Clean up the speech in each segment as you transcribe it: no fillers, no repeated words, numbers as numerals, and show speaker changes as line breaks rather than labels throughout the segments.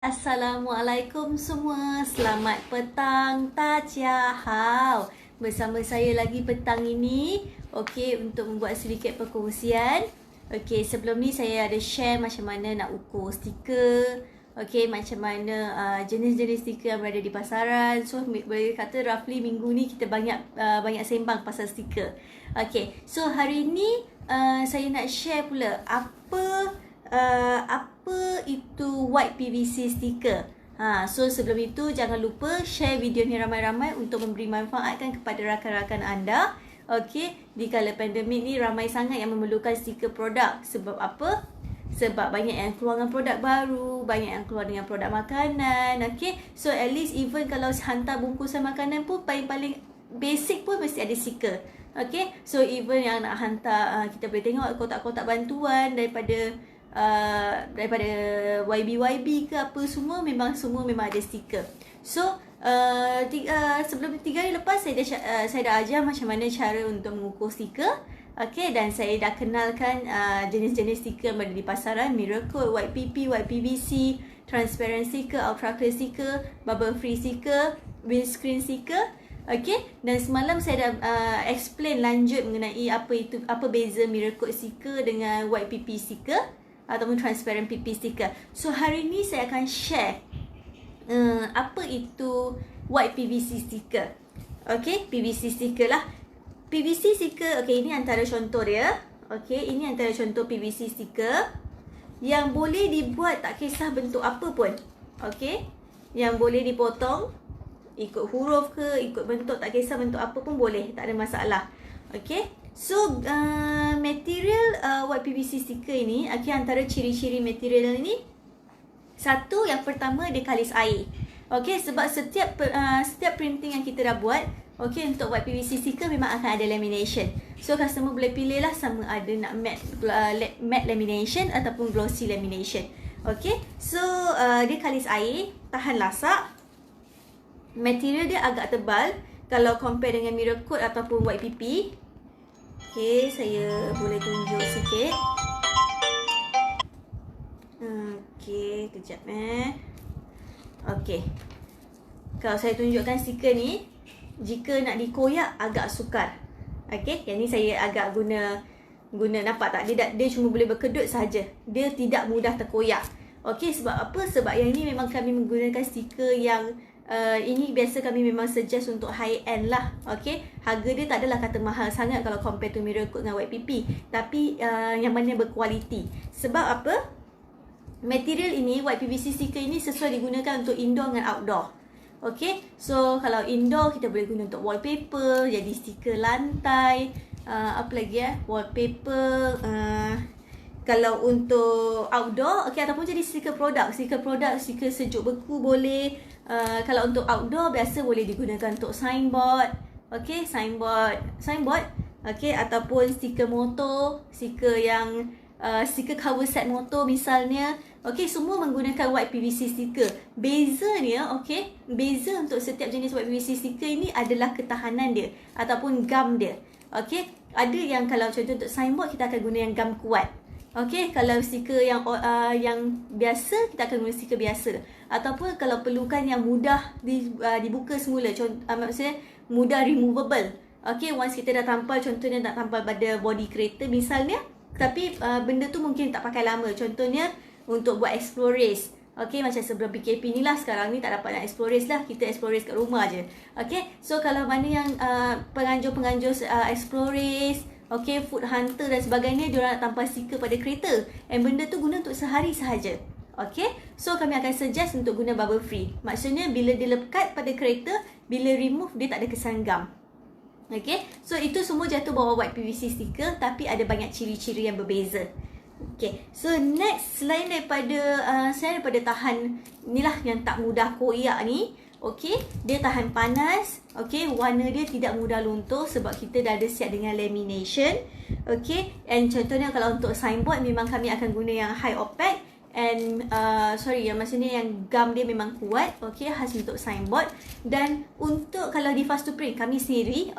Assalamualaikum semua, selamat petang, Tajahau. Bersama saya lagi petang ini, okey, untuk membuat sedikit perkongsian. Okey, sebelum ni saya ada share macam mana nak ukur stiker. Okey, macam mana jenis-jenis stiker yang berada di pasaran. So, boleh kata roughly minggu ni kita banyak sembang pasal stiker. Okey, so hari ni saya nak share pula apa itu white PVC sticker. So sebelum itu jangan lupa share video ni ramai-ramai untuk memberi manfaat kepada rakan-rakan anda. Okey, di kala pandemik ni ramai sangat yang memerlukan stiker produk. Sebab apa? Sebab banyak yang keluar dengan produk baru, banyak yang keluar dengan produk makanan. Okey, so at least even kalau hantar bungkusan makanan pun paling-paling basic pun mesti ada stiker. Okay, so even yang nak hantar, kita boleh tengok kotak-kotak bantuan daripada YB ke apa, semua memang ada stiker. So sebelum 3 hari lepas saya dah ajar macam mana cara untuk mengukur stiker. Okay, dan saya dah kenalkan jenis-jenis stiker yang ada di pasaran: Miracle, White PP, White PVC, Transparent sticker, Ultra Clear sticker, Bubble Free sticker, Windscreen sticker. Okay, dan semalam saya dah explain lanjut mengenai apa beza Miracle sticker dengan White PP sticker ataupun Transparent PP sticker. So hari ni saya akan share apa itu White PVC sticker. Okay, PVC sticker lah. PVC sticker, okay, ini antara contoh dia. Okay, ini antara contoh PVC sticker yang boleh dibuat tak kisah bentuk apa pun. Okay, yang boleh dipotong ikut huruf ke, ikut bentuk, tak kisah bentuk apa pun boleh, tak ada masalah. Okay, so material white PVC sticker ini, okay, antara ciri-ciri material ini, satu, yang pertama dia kalis air. Okay, sebab setiap printing yang kita dah buat, okay, untuk white PVC sticker memang akan ada lamination. So customer boleh pilih lah sama ada nak matte lamination ataupun glossy lamination. Okay, so dia kalis air, tahan lasak. Material dia agak tebal kalau compare dengan Miracle ataupun White PP. Okay, saya boleh tunjuk sikit. Okay, kejap Okay, kalau saya tunjukkan stiker ni, jika nak dikoyak agak sukar. Okay, yang ni saya agak guna nampak tak? Dia cuma boleh berkedut saja. Dia tidak mudah terkoyak. Okay, sebab apa? Sebab yang ni memang kami menggunakan stiker yang ini biasa kami memang suggest untuk high end lah. Okay, harga dia tak adalah kata mahal sangat kalau compare to Miracle dengan White PP, tapi yang mana berkualiti. Sebab apa? Material ini, White PVC sticker ini sesuai digunakan untuk indoor dengan outdoor. Okay, so kalau indoor kita boleh guna untuk wallpaper, jadi stiker lantai, apa lagi wallpaper. Kalau untuk outdoor, okay, ataupun jadi stiker produk, stiker sejuk beku boleh. Kalau untuk outdoor biasa boleh digunakan untuk signboard. Okay, signboard. Okay, ataupun stiker motor, stiker cover set motor misalnya. Okay, semua menggunakan white PVC stiker. Bezanya, okay, beza untuk setiap jenis white PVC stiker ini adalah ketahanan dia ataupun gum dia. Okay, ada yang kalau contoh untuk signboard kita akan guna yang gum kuat. Okay, kalau stiker yang biasa, kita akan guna stiker biasa. Ataupun kalau perlukan yang mudah dibuka semula, maksudnya mudah removable. Okay, once kita dah tampal, contohnya nak tampal pada body kereta misalnya, tapi benda tu mungkin tak pakai lama. Contohnya untuk buat explore race. Okay, macam sebelum PKP ni lah, sekarang ni tak dapat nak explore race lah, kita explore race kat rumah je. Okay, so kalau mana yang penganjur explore race, okay, food hunter dan sebagainya, diorang nak tampal stiker pada kereta, and benda tu guna untuk sehari sahaja. Okay, so kami akan suggest untuk guna bubble free. Maksudnya bila dia lekat pada kereta, bila remove dia tak ada kesan gum. Okay, so itu semua jatuh bawah white PVC stiker, tapi ada banyak ciri-ciri yang berbeza. Okay, so next, selain daripada tahan inilah yang tak mudah koyak ni. Okay, dia tahan panas. Okay, warna dia tidak mudah luntur sebab kita dah ada siap dengan lamination. Okay, and contohnya kalau untuk signboard memang kami akan guna yang high opaque, and maksudnya yang gum dia memang kuat. Okay, khas untuk signboard. Dan untuk kalau di fast to print kami sendiri,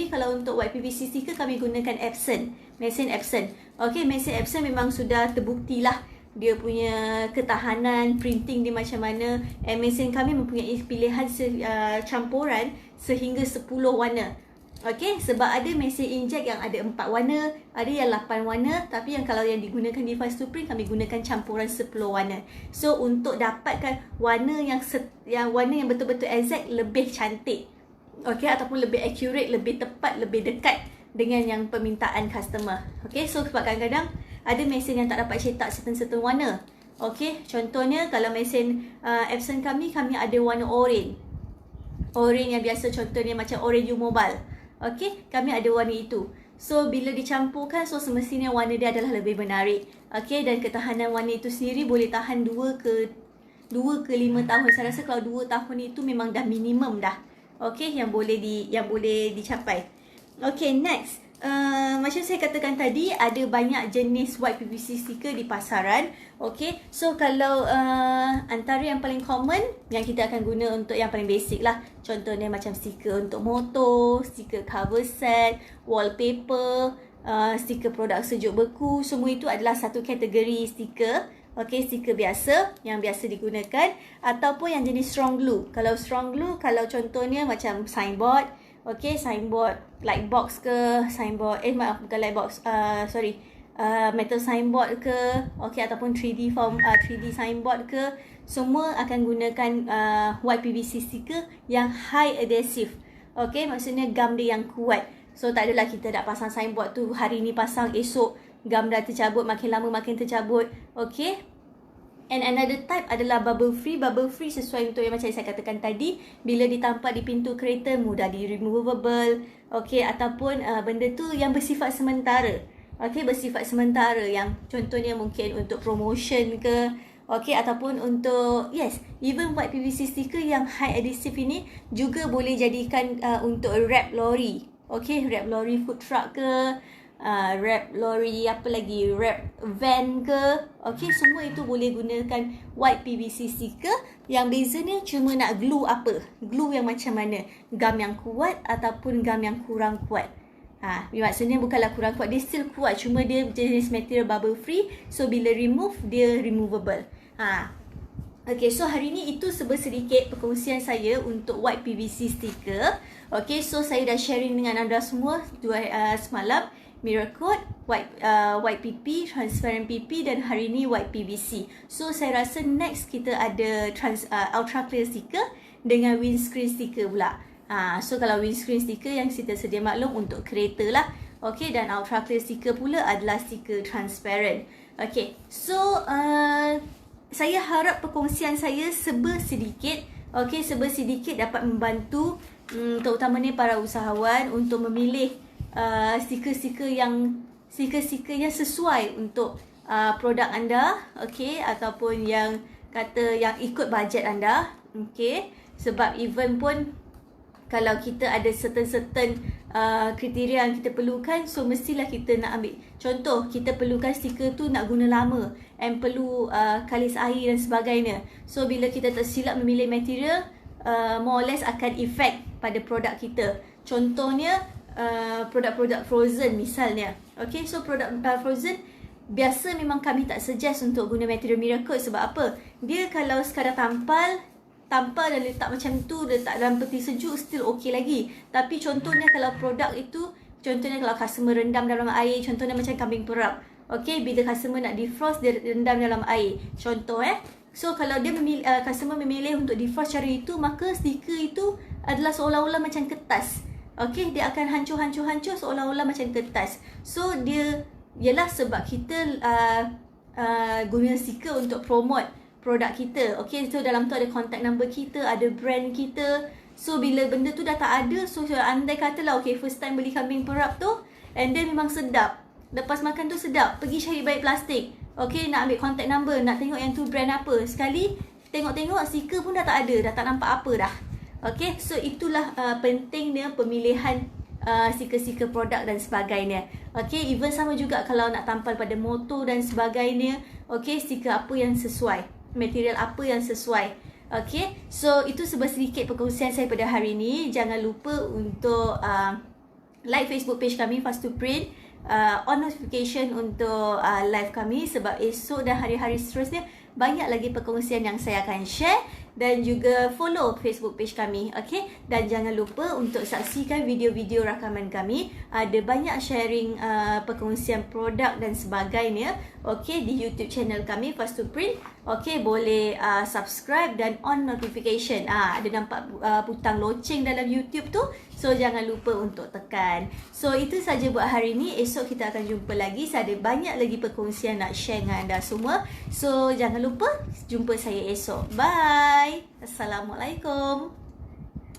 kalau untuk white PVC sticker kami gunakan Epson, mesin Epson. Okay, mesin Epson memang sudah terbukti lah dia punya ketahanan printing dia macam mana. And mesin kami mempunyai pilihan campuran sehingga 10 warna. Okey, sebab ada mesin inkjet yang ada 4 warna, ada yang 8 warna, tapi yang kalau yang digunakan di Fast to Print kami gunakan campuran 10 warna. So untuk dapatkan warna yang warna yang betul-betul exact, lebih cantik. Okey, ataupun lebih accurate, lebih tepat, lebih dekat dengan yang permintaan customer. Okey, so sebab kadang-kadang ada mesin yang tak dapat cetak certain warna. Okey, contohnya kalau mesin Epson kami ada warna orange. Orange yang biasa, contohnya macam orange U Mobile. Okey, kami ada warna itu. So bila dicampurkan, so semestinya warna dia adalah lebih menarik. Okey, dan ketahanan warna itu sendiri boleh tahan 2 ke 5 tahun. Saya rasa kalau 2 tahun itu memang dah minimum dah. Okey, yang boleh dicapai. Okey, next. Macam saya katakan tadi, ada banyak jenis white PVC stiker di pasaran. Okey, so kalau antara yang paling common yang kita akan guna untuk yang paling basic lah. Contohnya macam stiker untuk motor, stiker cover set, wallpaper, stiker produk sejuk beku. Semua itu adalah satu kategori stiker. Okey, stiker biasa yang biasa digunakan, ataupun yang jenis strong glue. Kalau strong glue, kalau contohnya macam signboard, okey, signboard light box ke, signboard bukan light box, metal signboard ke, okey, ataupun 3D signboard ke, semua akan gunakan white PVC sticker yang high adhesive. Okey, maksudnya gam dia yang kuat. So tak adalah kita nak pasang signboard tu hari ni pasang, esok gam dah tercabut, makin lama makin tercabut. Okey. And another type adalah bubble free. Bubble free sesuai untuk yang macam saya katakan tadi, bila ditampak di pintu kereta mudah di removable. Okey, ataupun benda tu yang bersifat sementara. Okey, bersifat sementara yang contohnya mungkin untuk promotion ke, okey, ataupun untuk even white PVC sticker yang high adhesive ini juga boleh jadikan untuk wrap lori. Okey, wrap lori food truck ke, wrap lori wrap van ke. Okey, semua itu boleh gunakan white PVC sticker. Yang bezanya cuma nak glue apa, glue yang macam mana, gam yang kuat ataupun gam yang kurang kuat. Maksudnya bukanlah kurang kuat, dia still kuat, cuma dia jenis material bubble free. So bila remove, dia removable. Okay, so hari ni itu sedikit perkongsian saya untuk white PVC sticker. Okay, so saya dah sharing dengan anda semua semalam mirror coat, white PP, transparent PP, dan hari ni white PVC. So saya rasa next kita ada ultra clear sticker dengan windscreen sticker pula. So kalau windscreen sticker yang kita sedia maklum untuk kereta lah. Okay, dan ultra clear sticker pula adalah stiker transparent. Okay, so saya harap perkongsian saya sedikit dapat membantu terutamanya para usahawan untuk memilih stiker-stiker yang sesuai untuk produk anda, okey, ataupun yang ikut bajet anda, okey. Sebab even pun kalau kita ada certain kriteria yang kita perlukan, so mestilah kita nak ambil. Contoh, kita perlukan stiker tu nak guna lama and perlu kalis air dan sebagainya. So bila kita tersilap memilih material, more or less akan efek pada produk kita. Contohnya produk-produk frozen misalnya. Okay, so produk frozen biasa memang kami tak suggest untuk guna material mirror coat. Sebab apa? Dia kalau sekadar tampal dan letak macam tu, letak dalam peti sejuk, still okey lagi. Tapi contohnya kalau produk itu, contohnya kalau customer rendam dalam air, contohnya macam kambing perap. Okey, bila customer nak defrost, dia rendam dalam air. Contoh So kalau dia customer memilih untuk defrost cara itu, maka stiker itu adalah seolah-olah macam kertas. Okey, dia akan hancur seolah-olah macam kertas. So dia ialah sebab kita guna stiker untuk promote produk kita. Okay, so dalam tu ada contact number kita, ada brand kita. So bila benda tu dah tak ada, so andai katalah okay, first time beli kambing perap tu, and then memang sedap, lepas makan tu sedap, pergi cari baik plastik, okay, nak ambil contact number, nak tengok yang tu brand apa, sekali tengok-tengok stiker pun dah tak ada, dah tak nampak apa dah. Okay, so itulah pentingnya pemilihan stiker-stiker produk dan sebagainya. Okay, even sama juga kalau nak tampal pada motor dan sebagainya. Okay, stiker apa yang sesuai, material apa yang sesuai. Okay, so itu sedikit perkongsian saya pada hari ini. Jangan lupa untuk like Facebook page kami Fast to Print. on notification untuk live kami, sebab esok dan hari-hari seterusnya banyak lagi perkongsian yang saya akan share. Dan juga follow Facebook page kami, okay? Dan jangan lupa untuk saksikan video-video rakaman kami. Ada banyak sharing perkongsian produk dan sebagainya, okay, di YouTube channel kami Fast to Print. Okay, boleh subscribe dan on notification. Ada nampak butang loceng dalam YouTube tu, so jangan lupa untuk tekan. So itu saja buat hari ni. Esok kita akan jumpa lagi. Saya ada banyak lagi perkongsian nak share dengan anda semua. So jangan lupa jumpa saya esok. Bye. Assalamualaikum.